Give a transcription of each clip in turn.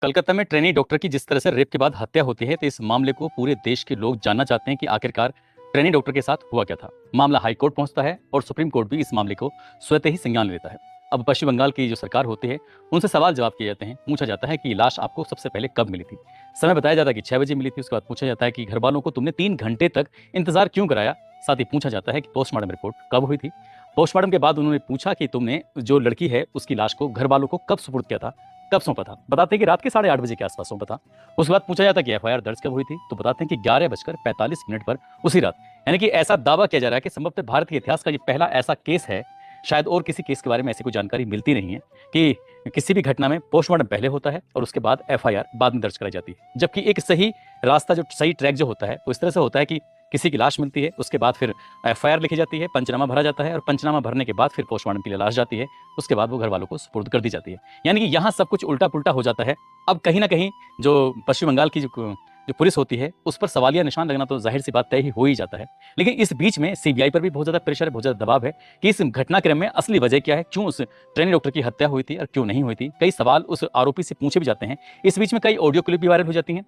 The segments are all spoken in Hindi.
कलकत्ता में ट्रेनी डॉक्टर की जिस तरह से रेप के बाद हत्या होती है, तो इस मामले को पूरे देश के लोग जानना चाहते हैं कि आखिरकार ट्रेनी डॉक्टर के साथ हुआ क्या था। मामला हाई कोर्ट पहुंचता है और सुप्रीम कोर्ट भी इस मामले को स्वतः ही संज्ञान लेता है। अब पश्चिम बंगाल की जो सरकार होती है, उनसे सवाल जवाब किए जाते हैं। पूछा जाता है कि लाश आपको सबसे पहले कब मिली थी। समय बताया जाता है कि 6 बजे मिली थी। उसके बाद पूछा जाता है कि घर वालों को तुमने 3 घंटे तक इंतजार क्यों कराया। साथ ही पूछा जाता है कि पोस्टमार्टम रिपोर्ट कब हुई थी। पोस्टमार्टम के बाद उन्होंने पूछा कि तुमने जो लड़की है उसकी लाश को घर वालों को कब सुपुर्द किया था, कब सौंपा था। बताते हैं कि रात के 8:30 बजे के आसपास सौंपा था। उसके बाद पूछा जाता है कि एफआईआर दर्ज कब हुई थी, तो बताते हैं कि 11:45 पर उसी रात। यानी कि ऐसा दावा किया जा रहा है कि संभवतः भारत के इतिहास का ये पहला ऐसा केस है, शायद और किसी केस के बारे में ऐसी कोई जानकारी मिलती नहीं है कि किसी भी घटना में पोस्टमार्टम पहले होता है और उसके बाद एफआईआर बाद में दर्ज कराई जाती है। जबकि एक सही रास्ता, जो सही ट्रैक जो होता है, वो इस तरह से होता है कि किसी की लाश मिलती है, उसके बाद फिर एफआईआर लिखी जाती है, पंचनामा भरा जाता है और पंचनामा भरने के बाद फिर पोस्टमार्टम के लिए लाश जाती है। उसके बाद वो घर वालों को सुपुर्द कर दी जाती है। यानी कि यहाँ सब कुछ उल्टा पुल्टा हो जाता है। अब कहीं ना कहीं जो पश्चिम बंगाल की जो पुलिस होती है, उस पर सवालिया निशान लगना तो जाहिर सी बात तय ही हो ही जाता है। लेकिन इस बीच में सीबीआई पर भी बहुत ज़्यादा प्रेशर है, बहुत ज़्यादा दबाव है कि इस घटनाक्रम में असली वजह क्या है, क्यों उस ट्रेनी डॉक्टर की हत्या हुई थी और क्यों नहीं हुई थी। कई सवाल उस आरोपी से पूछे भी जाते हैं। इस बीच में कई ऑडियो क्लिप भी वायरल हो जाती हैं।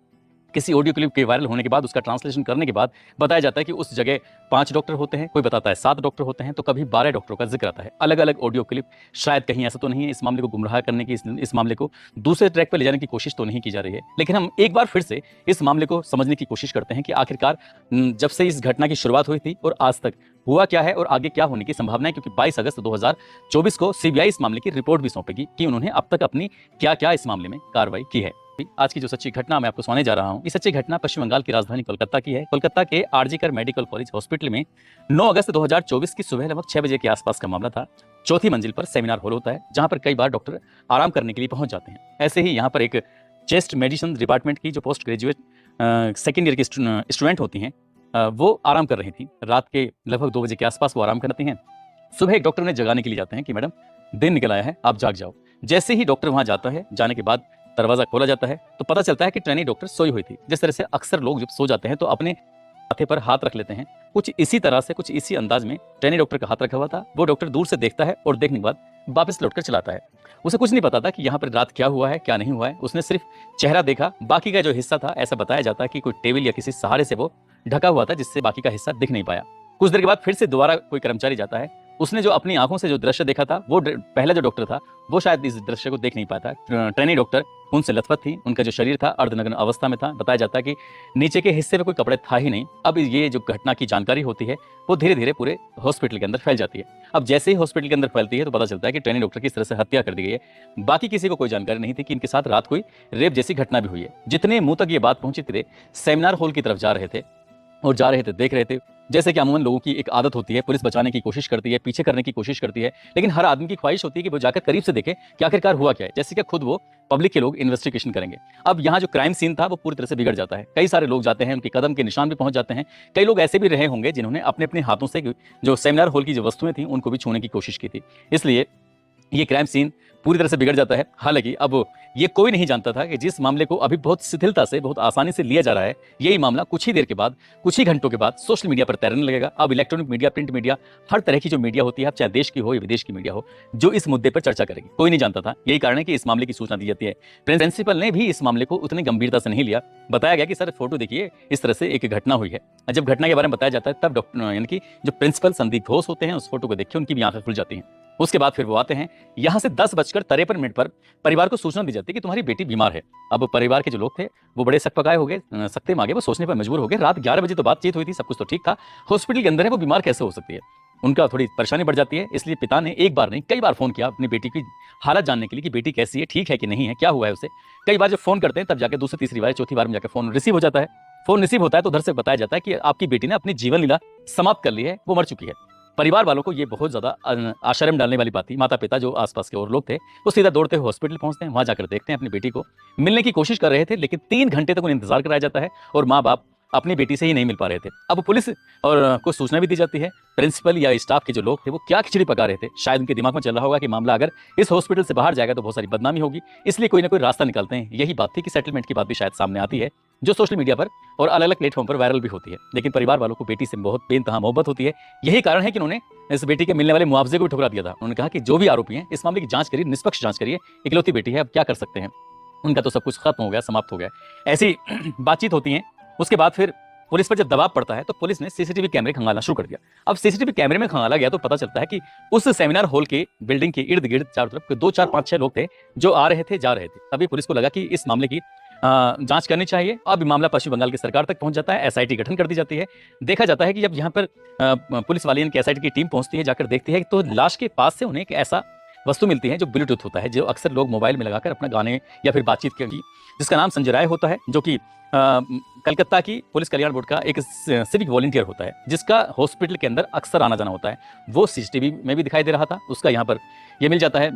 किसी ऑडियो क्लिप के वायरल होने के बाद उसका ट्रांसलेशन करने के बाद बताया जाता है कि उस जगह 5 डॉक्टर होते हैं, कोई बताता है 7 डॉक्टर होते हैं, तो कभी 12 डॉक्टरों का जिक्र आता है। अलग अलग ऑडियो क्लिप, शायद कहीं ऐसा तो नहीं है इस मामले को गुमराह करने की, इस मामले को दूसरे ट्रैक पर ले जाने की कोशिश तो नहीं की जा रही है। लेकिन हम एक बार फिर से इस मामले को समझने की कोशिश करते हैं कि आखिरकार जब से इस घटना की शुरुआत हुई थी और आज तक हुआ क्या है और आगे क्या होने की संभावना है। क्योंकि 22 अगस्त 2024 को सीबीआई इस मामले की रिपोर्ट भी सौंपेगी कि उन्होंने अब तक अपनी क्या क्या इस मामले में कार्रवाई की है। आज की जो सच्ची घटना मैं आपको सुनाने जा रहा हूं, ये सच्ची घटना पश्चिम बंगाल की राजधानी कोलकाता की है। कोलकाता के आरजीकर मेडिकल कॉलेज हॉस्पिटल में 9 अगस्त 2024 की सुबह लगभग 6 बजे के आसपास का मामला था। चौथी मंजिल पर सेमिनार हॉल होता है, जहां पर कई बार डॉक्टर आराम करने के लिए पहुंच जाते हैं। ऐसे ही यहाँ पर एक चेस्ट मेडिसिन डिपार्टमेंट की जो पोस्ट ग्रेजुएट सेकेंड ईयर की स्टूडेंट होती हैं, वो आराम कर रही थी। रात के लगभग 2 बजे के आसपास वो आराम करती हैं। सुबह एक डॉक्टर ने जगाने के लिए जाते हैं कि मैडम, दिन निकल आया है, आप जाग जाओ। जैसे ही डॉक्टर वहां जाता है, जाने के बाद दरवाजा खोला जाता है तो पता चलता है कि ट्रेनी डॉक्टर सोई हुई थी। जिस तरह से अक्सर लोग जब सो जाते हैं तो अपने माथे पर हाथ रख लेते हैं, कुछ इसी तरह से, कुछ इसी अंदाज में ट्रेनी डॉक्टर का हाथ रखा हुआ था। वो डॉक्टर दूर से देखता है और देखने के बाद वापस लौटकर चलाता है। उसे कुछ नहीं पता था कि यहाँ पर रात क्या हुआ है, क्या नहीं हुआ है। उसने सिर्फ चेहरा देखा, बाकी का जो हिस्सा था, ऐसा बताया जाता है कि कोई टेबल या किसी सहारे से वो ढका हुआ था, जिससे बाकी का हिस्सा दिख नहीं पाया। कुछ देर के बाद फिर से दोबारा कोई कर्मचारी जाता है। उसने जो अपनी आंखों से जो दृश्य देखा था, वो पहला जो डॉक्टर था वो शायद इस दृश्य को देख नहीं पाया था। ट्रेनी डॉक्टर उनसे लथपथ थी, उनका जो शरीर था अर्धनग्न अवस्था में था। बताया जाता है कि नीचे के हिस्से में कोई कपड़े था ही नहीं। अब ये जो घटना की जानकारी होती है वो धीरे धीरे पूरे हॉस्पिटल के अंदर फैल जाती है। अब जैसे ही हॉस्पिटल के अंदर फैलती है तो पता चलता है कि ट्रेनी डॉक्टर की इस तरह से हत्या कर दी गई है। बाकी किसी को कोई जानकारी नहीं थी कि इनके साथ रात कोई रेप जैसी घटना भी हुई है। जितने मुंह तक ये बात पहुंची थे, सेमिनार हॉल की तरफ जा रहे थे और जा रहे थे, देख रहे थे। जैसे कि अमूमन लोगों की एक आदत होती है, पुलिस बचाने की कोशिश करती है, पीछे करने की कोशिश करती है, लेकिन हर आदमी की ख्वाहिश होती है कि वो जाकर करीब से देखे कि आखिरकार हुआ क्या है। जैसे कि खुद वो पब्लिक के लोग इन्वेस्टिगेशन करेंगे। अब यहाँ जो क्राइम सीन था वो पूरी तरह से बिगड़ जाता है। कई सारे लोग जाते हैं, उनके कदम के निशान भी पहुंच जाते हैं। कई लोग ऐसे भी रहे होंगे जिन्होंने अपने अपने हाथों से जो सेमिनार हॉल की जो वस्तुएं थी उनको भी छूने की कोशिश की थी। इसलिए ये क्राइम सीन पूरी तरह से बिगड़ जाता है। हालांकि अब ये कोई नहीं जानता था कि जिस मामले को अभी बहुत शिथिलता से, बहुत आसानी से लिया जा रहा है, यही मामला कुछ ही देर के बाद, कुछ ही घंटों के बाद सोशल मीडिया पर तैरने लगेगा। अब इलेक्ट्रॉनिक मीडिया, प्रिंट मीडिया, हर तरह की जो मीडिया होती है, अब चाहे देश की हो या विदेश की मीडिया हो, जो इस मुद्दे पर चर्चा करेगी। कोई नहीं जानता था। यही कारण है कि इस मामले की सूचना दी जाती है। प्रिंसिपल ने भी इस मामले को उतनी गंभीरता से नहीं लिया। बताया गया कि सर फोटो देखिए, इस तरह से एक घटना हुई है। जब घटना के बारे में बताया जाता है तब डॉक्टर, यानी कि जो प्रिंसिपल संदीप घोष होते हैं, उस फोटो को देखिए उनकी भी आंखें खुल जाती हैं। उसके बाद फिर वो आते हैं। यहाँ से 10:53 पर परिवार को सूचना दी जाती है कि तुम्हारी बेटी बीमार है। अब परिवार के जो लोग थे वो बड़े सकपकाए हो गए, सकते मांगे, वो सोचने पर मजबूर हो गए। रात 11 बजे तो बातचीत हुई थी, सब कुछ तो ठीक था, हॉस्पिटल के अंदर है, वो बीमार कैसे हो सकती है। उनका थोड़ी परेशानी बढ़ जाती है। इसलिए पिता ने एक बार नहीं, कई बार फोन किया अपनी बेटी की हालत जानने के लिए कि बेटी कैसी है, ठीक है कि नहीं है, क्या हुआ है उसे। कई बार जब फोन करते हैं तब जाके दूसरी तीसरी बार, चौथी बार में जाकर फोन रिसीव हो जाता है। फोन रिसीव होता है तो उधर से बताया जाता है कि आपकी बेटी ने अपनी जीवन लीला समाप्त कर ली है, वो मर चुकी है। परिवार वालों को ये बहुत ज्यादा आश्चर्य में डालने वाली बात थी। माता पिता जो आसपास के और लोग थे वो सीधा दौड़ते हुए हॉस्पिटल पहुंचते हैं। वहां जाकर देखते हैं अपनी बेटी को। मिलने की कोशिश कर रहे थे, लेकिन 3 घंटे तक उन्हें इंतजार कराया जाता है और माँ बाप अपनी बेटी से ही नहीं मिल पा रहे थे। अब पुलिस और को सूचना भी दी जाती है। प्रिंसिपल या स्टाफ के जो लोग थे वो क्या खिचड़ी पका रहे थे, शायद उनके दिमाग में चल रहा होगा कि मामला अगर इस हॉस्पिटल से बाहर जाएगा तो बहुत सारी बदनामी होगी, इसलिए कोई ना कोई रास्ता निकालते हैं। यही बात थी कि सेटलमेंट की बात भी शायद सामने आती है, जो सोशल मीडिया पर और अलग अलग प्लेटफॉर्म पर वायरल भी होती है। लेकिन परिवार वालों को बेटी से बहुत बेइंतहा मोहब्बत होती है। यही कारण है कि उन्होंने इस बेटी के मिलने वाले मुआवजे को भी ठुकरा दिया था। उन्होंने कहा कि जो भी आरोपी हैं, इस मामले की जांच करिए, निष्पक्ष जांच करिए, इकलौती बेटी है, अब क्या कर सकते हैं। उनका तो सब कुछ खत्म हो गया, समाप्त हो गया। ऐसी बातचीत होती है। उसके बाद फिर पुलिस पर जब दबाव पड़ता है तो पुलिस ने सीसीटीवी कैमरे खंगालना शुरू कर दिया। अब सीसीटीवी कैमरे में खंगाला गया तो पता चलता है कि उस सेमिनार हॉल के बिल्डिंग के इर्द गिर्द चारों तरफ 2 4 5 6 लोग थे जो आ रहे थे जा रहे थे। तभी पुलिस को लगा कि इस मामले की जांच करनी चाहिए। अब मामला पश्चिम बंगाल की सरकार तक पहुंच जाता है, एसआईटी गठन कर दी जाती है। देखा जाता है कि जब यहाँ पर पुलिस वाली यानी कि एसआईटी की टीम पहुंचती है, जाकर देखती है तो लाश के पास से उन्हें एक ऐसा वस्तु मिलती है जो ब्लूटूथ होता है, जो अक्सर लोग मोबाइल में लगाकर अपना गाने या फिर बातचीत की, जिसका नाम संजय राय होता है, जो कि कलकत्ता की पुलिस कल्याण बोर्ड का एक सिविक वॉलंटियर होता है, जिसका हॉस्पिटल के अंदर अक्सर आना जाना होता है। वो सीसीटीवी में भी दिखाई दे रहा था। उसका यहाँ पर ये मिल जाता है,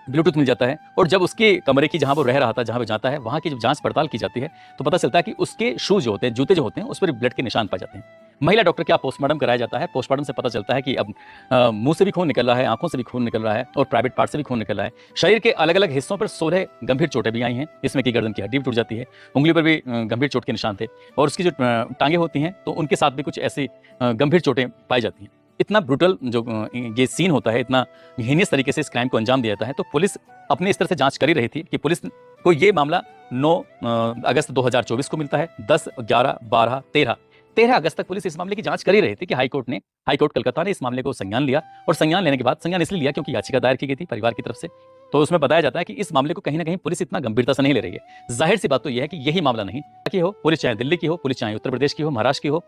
ब्लूटूथ मिल जाता है। और जब उसके कमरे की जहाँ वो रह रहा था, जहाँ वो जाता है, वहाँ की जब जांच पड़ताल की जाती है तो पता चलता है कि उसके शूज जो होते हैं, जूते जो होते हैं, उस पर ब्लड के निशान पाए जाते हैं। महिला डॉक्टर का पोस्टमार्टम कराया जाता है। पोस्टमार्टम से पता चलता है कि अब मुंह से भी खून निकल रहा है, आंखों से भी खून निकल रहा है और प्राइवेट पार्ट से भी खून निकल रहा है। शरीर के अलग अलग हिस्सों पर 16 गंभीर चोटें भी आई हैं, इसमें की गर्दन की हड्डी भी टूट जाती है, उंगली पर भी गंभीर चोट के निशान थे और उसकी जो टांगे होती हैं तो उनके साथ भी कुछ ऐसी गंभीर चोटें पाई जाती हैं। इतना ब्रूटल जो ये सीन होता है, इतना हीनियस तरीके से इस क्राइम को अंजाम दिया जाता है। तो पुलिस अपने स्तर से जांच कर ही रही थी कि पुलिस को ये मामला 9 अगस्त 2024 को मिलता है। 10, 11, 12, 13 अगस्त तक पुलिस इस मामले की जांच कर ही रही थी कि हाईकोर्ट कलकत्ता ने इस मामले को संज्ञान लिया। और संज्ञान लेने के बाद, संज्ञान इसलिए लिया क्योंकि याचिका दायर की गई थी परिवार की तरफ से, तो उसमें बताया जाता है कि इस मामले को कहीं ना कहीं पुलिस इतना गंभीरता से नहीं ले रही है। जाहिर सी बात तो यह है कि यही मामला नहीं कि हो, पुलिस चाहे दिल्ली की हो, पुलिस चाहे उत्तर प्रदेश की हो, महाराष्ट्र की हो,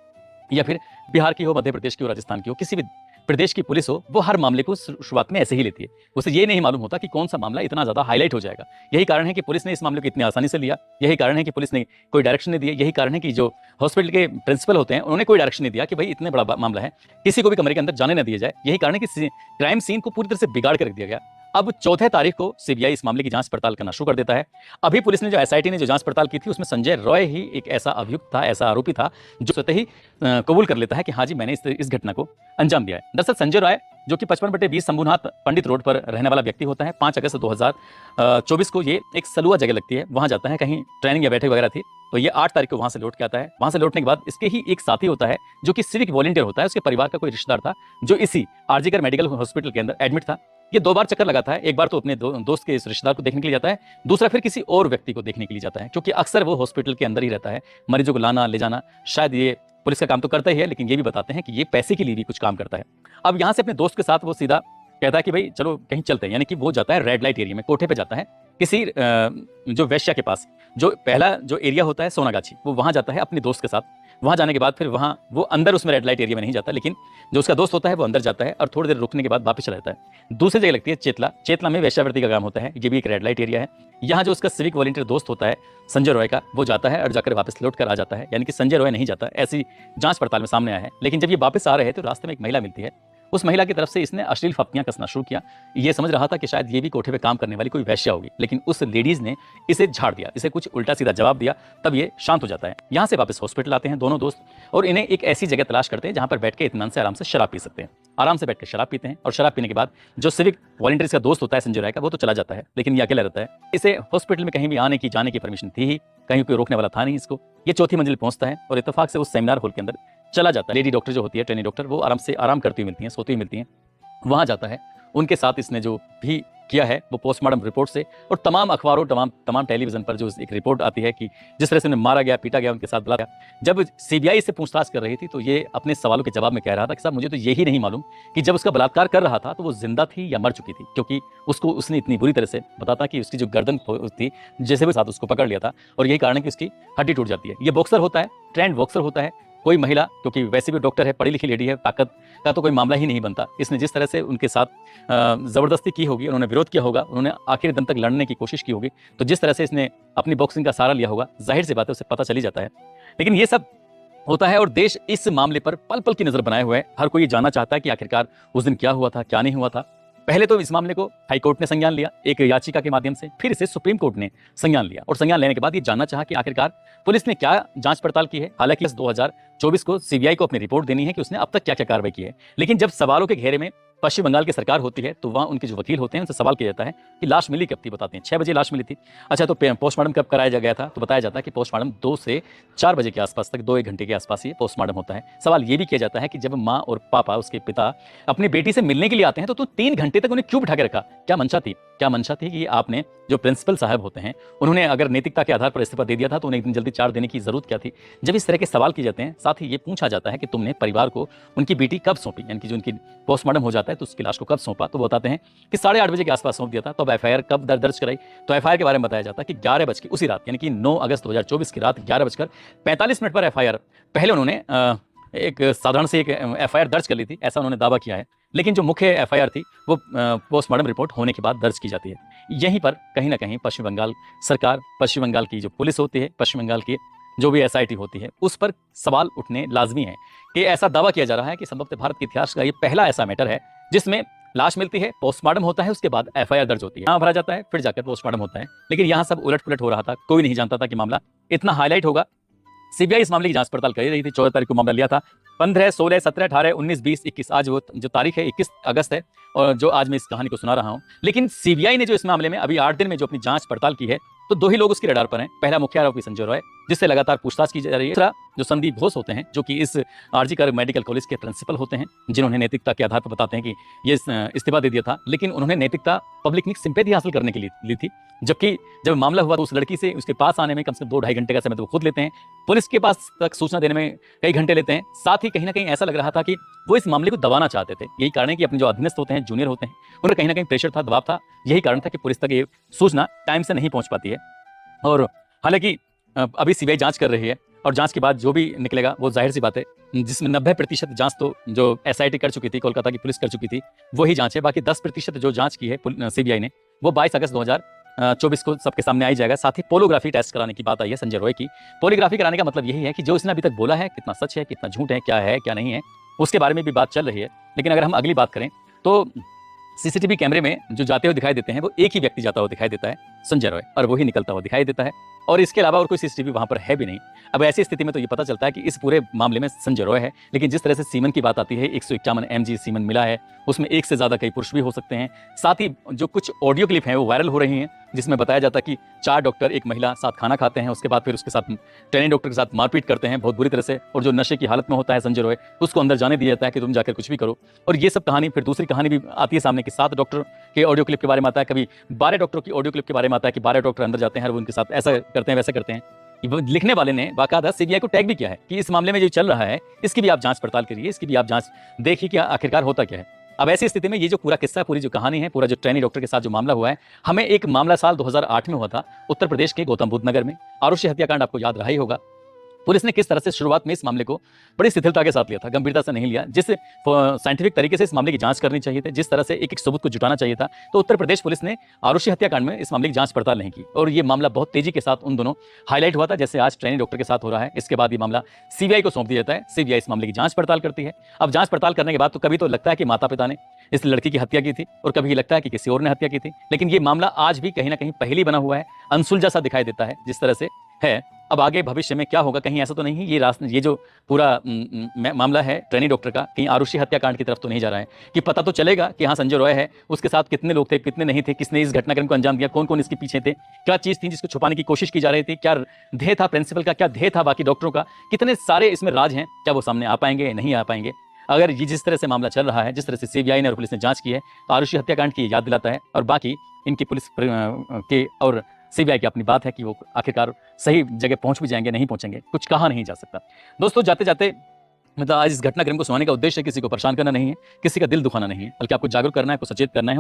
या फिर बिहार की हो, मध्य प्रदेश की हो, राजस्थान की हो, किसी भी प्रदेश की पुलिस हो, वो हर मामले को शुरुआत में ऐसे ही लेती है। उसे ये नहीं मालूम होता कि कौन सा मामला इतना ज्यादा हाईलाइट हो जाएगा। यही कारण है कि पुलिस ने इस मामले को इतनी आसानी से लिया। यही कारण है कि पुलिस ने कोई डायरेक्शन नहीं दिया। यही कारण है कि जो हॉस्पिटल के प्रिंसिपल होते हैं, उन्होंने कोई डायरेक्शन नहीं दिया कि भाई इतने बड़ा मामला है, किसी को भी कमरे के अंदर जाने न दिया जाए। यही कारण है कि क्राइम सीन को पूरी तरह से बिगाड़ के रख दिया गया। अब 4 तारीख को सीबीआई इस मामले की जांच पड़ताल करना शुरू कर देता है। अभी पुलिस ने जो एसआईटी ने जो जांच पड़ताल की थी, उसमें संजय रॉय ही एक ऐसा अभियुक्त था, ऐसा आरोपी था जो स्वतः ही कबूल कर लेता है कि हाँ जी, मैंने इस घटना को अंजाम दिया है। दरअसल संजय रॉय, जो कि 55/20 शंभुनाथ पंडित रोड पर रहने वाला व्यक्ति होता है, 5 अगस्त 2024 को ये एक सलुआ जगह लगती है, वहां जाता है, कहीं ट्रेनिंग या बैठक वगैरह थी, तो ये 8 तारीख को वहां से लौट के आता है। वहां से लौटने के बाद इसके ही एक साथी होता है जो कि सिविक वॉलंटियर होता है, उसके परिवार का कोई रिश्तेदार था जो इसी आरजीकर मेडिकल हॉस्पिटल के अंदर एडमिट था। ये 2 बार चक्कर लगाता है। एक बार तो अपने दोस्त के इस रिश्तेदार को देखने के लिए जाता है, दूसरा फिर किसी और व्यक्ति को देखने के लिए जाता है, क्योंकि अक्सर वो हॉस्पिटल के अंदर ही रहता है। मरीजों को लाना ले जाना, शायद ये पुलिस का काम तो करता ही है, लेकिन ये भी बताते हैं कि ये पैसे के लिए भी कुछ काम करता है। अब यहाँ से अपने दोस्त के साथ वो सीधा कहता है कि भाई चलो कहीं चलते हैं, यानी कि वो जाता है रेड लाइट एरिया में, कोठे पे जाता है किसी जो वेश्या के पास। जो पहला जो एरिया होता है सोनागाछी, वो वहां जाता है अपने दोस्त के साथ। वहां जाने के बाद फिर वहां वो अंदर उसमें रेड लाइट एरिया में नहीं जाता, लेकिन जो उसका दोस्त होता है वो अंदर जाता है और थोड़ी देर रुकने के बाद वापस चला जाता है। दूसरी जगह लगती है चेतला में वेश्यावृत्ति का काम होता है। ये भी एक रेड लाइट एरिया है। यहाँ जो उसका सिविक वॉलंटियर दोस्त होता है संजय रॉय का, वो जाता है और जाकर वापस लौट कर आ जाता है, यानी कि संजय रॉय नहीं जाता, ऐसी जांच पड़ताल में सामने आया है। लेकिन जब ये वापस आ रहे हैं तो रास्ते में एक महिला मिलती है। उस महिला की तरफ से इसने अश्लील फप्तियां कसना शुरू किया। ये समझ रहा था कि शायद ये भी कोठे पे काम करने वाली कोई वैश्या होगी, लेकिन उस लेडीज ने इसे झाड़ दिया, इसे कुछ उल्टा सीधा जवाब दिया। तब ये शांत हो जाता है। यहाँ से वापस हॉस्पिटल आते हैं दोनों दोस्त और इन्हें एक ऐसी जगह तलाश करते हैं जहाँ पर बैठ के इत्मीनान से आराम से शराब पी सकते हैं। आराम से बैठ कर शराब पीते हैं और शराब पीने के बाद जो सिविक वॉलंटियर्स का दोस्त होता है संजय राय का, वो तो चला जाता है, लेकिन ये अकेला रहता है। इसे हॉस्पिटल में कहीं भी आने की जाने की परमिशन थी ही, कहीं कोई रोकने वाला था नहीं इसको। ये 4थी मंजिल पहुंचता है और इत्तेफाक से उस सेमिनार हॉल के अंदर चला जाता है। लेडी डॉक्टर जो होती है, ट्रेनी डॉक्टर, वो आराम करती हुई मिलती हैं, सोती हुई मिलती हैं। वहां जाता है, उनके साथ इसने जो भी किया है वो पोस्टमार्टम रिपोर्ट से और तमाम अखबारों, तमाम टेलीविजन पर जो एक रिपोर्ट आती है कि जिस तरह से उन्हें मारा गया, पीटा गया, उनके साथ बुलाया गया। जब सीबीआई से पूछताछ कर रही थी तो ये अपने सवालों के जवाब में कह रहा था कि साहब मुझे तो यही नहीं मालूम कि जब उसका बलात्कार कर रहा था तो वो जिंदा थी या मर चुकी थी, क्योंकि उसको उसने इतनी बुरी तरह से बताता कि उसकी जो गर्दन थी, जैसे भी साथ उसको पकड़ लिया था और यही कारण है कि उसकी हड्डी टूट जाती है। ये बॉक्सर होता है, ट्रेंड बॉक्सर होता है। कोई महिला, क्योंकि वैसे भी डॉक्टर है, पढ़ी लिखी लेडी है, ताकत का तो कोई मामला ही नहीं बनता। इसने जिस तरह से उनके साथ जबरदस्ती की होगी, उन्होंने विरोध किया होगा, उन्होंने आखिर दम तक लड़ने की कोशिश की होगी, तो जिस तरह से इसने अपनी बॉक्सिंग का सहारा लिया होगा, जाहिर सी बात है उसे पता चली जाता है। लेकिन ये सब होता है और देश इस मामले पर पल पल की नजर बनाए हुए है। हर कोई जानना चाहता है कि आखिरकार उस दिन क्या हुआ था, क्या नहीं हुआ था। पहले तो इस मामले को हाईकोर्ट ने संज्ञान लिया एक याचिका के माध्यम से, फिर इसे सुप्रीम कोर्ट ने संज्ञान लिया और संज्ञान लेने के बाद ये जानना चाहा कि आखिरकार पुलिस ने क्या जांच पड़ताल की है। हालांकि 2024 को सीबीआई को अपनी रिपोर्ट देनी है कि उसने अब तक क्या क्या कार्रवाई की है, लेकिन जब सवालों के घेरे में पश्चिम बंगाल की सरकार होती है तो वहाँ उनके जो वकील होते हैं उनसे सवाल किया जाता है कि लाश मिली कब थी, बताते हैं 6 बजे लाश मिली थी। अच्छा, तो पोस्टमार्टम कब कराया गया था, तो बताया जाता है कि पोस्टमार्टम 2 से 4 बजे के आसपास तक, 2-1 घंटे के आसपास ये पोस्टमार्टम होता है। सवाल ये भी किया जाता है कि जब माँ और पापा, उसके पिता अपनी बेटी से मिलने के लिए आते हैं तो 3 घंटे तक उन्हें क्यों बिठा के रखा, क्या मंशा थी? क्या मंशा थी कि आपने, जो प्रिंसिपल साहब होते हैं, उन्होंने अगर नैतिकता के आधार पर इस्तीफा दे दिया था तो उन्हें इतनी जल्दी चार्ज देने की जरूरत क्या थी? जब इस तरह के सवाल किए जाते हैं, साथ ही ये पूछा जाता है कि तुमने परिवार को उनकी बेटी कब सौंपी, यानी कि जो उनकी पोस्टमार्टम हो जाता है तो उसकी लाश को कब सौंपा, तो बताते हैं कि 8:30 बजे के आसपास सौंप दिया था। तो अब एफआईआर कब दर्ज कराई, तो एफआईआर के बारे में बताया जाता है कि 11 बज के उसी रात, यानी कि 9 अगस्त 2024 की रात 11:45 पर एफआईआर, पहले उन्होंने एक साधारण से एक एफआईआर दर्ज कर ली थी, ऐसा उन्होंने दावा किया है। लेकिन जो मुख्य एफआईआर थी वो पोस्टमार्टम रिपोर्ट होने के बाद दर्ज की जाती है। यहीं पर कहीं ना कहीं पश्चिम बंगाल सरकार, पश्चिम बंगाल की जो पुलिस होती है, पश्चिम बंगाल की जो भी एसआईटी होती है, उस पर सवाल उठने लाजमी है कि ऐसा दावा किया जा रहा है कि संभवतः भारत के इतिहास का ये पहला ऐसा मैटर है जिसमें लाश मिलती है, पोस्टमार्टम होता है, उसके बाद एफआईआर दर्ज होती है, नाम भरा जाता है, फिर जाकर पोस्टमार्टम होता है। लेकिन यहाँ सब उलट पुलट हो रहा था, कोई नहीं जानता था कि मामला इतना हाईलाइट होगा। सीबीआई इस मामले की जांच पड़ताल कर रही थी। 14 तारीख को मामला लिया था। 15, 16, 17, 18, 19, 20, 21, आज वो जो तारीख है 21 अगस्त है, और जो आज मैं इस कहानी को सुना रहा हूँ। लेकिन सीबीआई ने जो इस मामले में अभी 8 दिन में जो अपनी जांच पड़ताल की है, तो 2 ही लोग उसके रडार पर हैं। पहला मुख्य आरोपी संजय रॉय, जिससे लगातार पूछताछ की जा रही है। दूसरा जो संदीप घोष होते हैं, जो कि इस आरजी कर मेडिकल कॉलेज के प्रिंसिपल होते हैं, जिन्होंने नैतिकता के आधार पर बताते हैं कि ये इस्तीफा दे दिया था, लेकिन उन्होंने नैतिकता पब्लिक में सिंपैथी हासिल करने के लिए ली थी। जबकि जब मामला हुआ तो उस लड़की से उसके पास आने में कम से कम 2-2.5 घंटे का समय तो वो खुद लेते हैं, पुलिस के पास तक सूचना देने में कई घंटे लेते हैं। साथ ही कहीं ना कहीं ऐसा लग रहा था कि वो इस मामले को दबाना चाहते थे। यही कारण है कि अपने जो अधीनस्थ होते हैं, जूनियर होते हैं, उन्हें कहीं ना कहीं प्रेशर था, दबाव था। यही कारण था कि पुलिस तक ये सूचना टाइम से नहीं पहुंच पाती है। और हालांकि अभी सीबीआई जांच कर रही है, और जांच के बाद जो भी निकलेगा वो जाहिर सी बात है, जिसमें 90% जांच तो जो एसआईटी कर चुकी थी, कोलकाता की पुलिस कर चुकी थी, वही जांच है। बाकी 10% जो जांच की है सीबीआई ने, वो 22 अगस्त 2024 को सबके सामने आई जाएगा। साथ ही पोलोग्राफी टेस्ट कराने की बात आई है संजय रॉय की। पोलीग्राफी कराने का मतलब यही है कि जो इसने अभी तक बोला है, कितना सच है, कितना झूठ है, क्या नहीं है, उसके बारे में भी बात चल रही है। लेकिन अगर हम अगली बात करें तो सीसीटीवी कैमरे में जो जाते हुए दिखाई देते हैं, वो एक ही व्यक्ति जाता हुआ दिखाई देता है, संजय रॉय, और वही निकलता हुआ दिखाई देता है, और इसके अलावा और कोई सीसीटीवी वहां पर है भी नहीं। अब ऐसी स्थिति में तो ये पता चलता है कि इस पूरे मामले में संजय रॉय है। लेकिन जिस तरह से सीमन की बात आती है, 151 mg सीमन मिला है, उसमें एक से ज्यादा कई पुरुष भी हो सकते हैं। साथ ही जो कुछ ऑडियो क्लिप हैं वो वायरल हो रही हैं, जिसमें बताया जाता है कि 4 डॉक्टर, एक महिला साथ खाना खाते हैं, उसके बाद फिर उसके साथ ट्रेनिंग डॉक्टर के साथ मारपीट करते हैं बहुत बुरी तरह से, और जो नशे की हालत में होता है संजय रॉय, उसको अंदर जाने दिया जाता है कि तुम जाकर कुछ भी करो। और ये सब कहानी, फिर दूसरी कहानी भी आती है सामने कि 7 डॉक्टर के ऑडियो क्लिप के बारे में आता है, कभी 12 डॉक्टरों की ऑडियो क्लिप के बारे में आता है कि 12 डॉक्टर अंदर जाते हैं और वो उनके साथ ऐसा करते हैं, वैसा करते हैं। लिखने वाले ने बाकायदा सीबीआई को टैग भी किया है कि इस मामले में जो चल रहा है, इसकी भी आप जांच पड़ताल करिए, इसकी भी आप जांच देखिए कि आखिरकार होता क्या है। अब ऐसी स्थिति में ये जो पूरा किस्सा, पूरी जो कहानी है, पूरा जो ट्रेनी डॉक्टर के साथ जो मामला हुआ है, हमें एक मामला साल 2008 में हुआ था उत्तर प्रदेश के गौतम बुद्ध नगर में, आरुषि हत्याकांड, आपको याद रहा ही होगा। पुलिस ने किस तरह से शुरुआत में इस मामले को बड़ी शिथिलता के साथ लिया था, गंभीरता से नहीं लिया। जिस साइंटिफिक तरीके से इस मामले की जांच करनी चाहिए थी, जिस तरह से एक एक सबूत को जुटाना चाहिए था, तो उत्तर प्रदेश पुलिस ने आरुषि हत्याकांड में इस मामले की जांच पड़ताल नहीं की, और ये मामला बहुत तेजी के साथ उन दोनों हाईलाइट हुआ था, जैसे आज ट्रेनी डॉक्टर के साथ हो रहा है। इसके बाद ये मामला सीबीआई को सौंप दिया जाता है, सीबीआई इस मामले की जांच पड़ताल करती है। अब जांच पड़ताल करने के बाद तो कभी तो लगता है कि माता पिता ने इस लड़की की हत्या की थी, और कभी लगता है कि किसी और ने हत्या की थी। लेकिन ये मामला आज भी कहीं ना कहीं पहली बना हुआ है, अनसुलझा सा दिखाई देता है जिस तरह से है। अब आगे भविष्य में क्या होगा, कहीं ऐसा तो नहीं ये जो पूरा मामला है ट्रेनी डॉक्टर का, कहीं आरुषि हत्याकांड की तरफ तो नहीं जा रहा है कि पता तो चलेगा कि हाँ संजय रॉय है, उसके साथ कितने लोग थे, कितने नहीं थे, किसने इस घटनाक्रम को अंजाम दिया, कौन कौन इसके पीछे थे, क्या चीज़ थी जिसको छुपाने की कोशिश की जा रही थी, क्या ध्येय था प्रिंसिपल का, क्या ध्येय था बाकी डॉक्टरों का, कितने सारे इसमें राज हैं, क्या वो सामने आ पाएंगे, नहीं आ पाएंगे। अगर ये जिस तरह से मामला चल रहा है, जिस तरह से सीबीआई ने और पुलिस ने जांच की है, तो आरुषि हत्याकांड की याद दिलाता है। और बाकी इनकी पुलिस के और सीबीआई की अपनी बात है कि वो आखिरकार सही जगह पहुंच भी जाएंगे, नहीं पहुंचेंगे, कुछ कहा नहीं जा सकता। दोस्तों, जाते जाते मतलब आज इस घटनाक्रम को सुनाने का उद्देश्य किसी को परेशान करना नहीं है, किसी का दिल दुखाना नहीं है, बल्कि आपको जागरूक करना है, आपको सचेत करना है।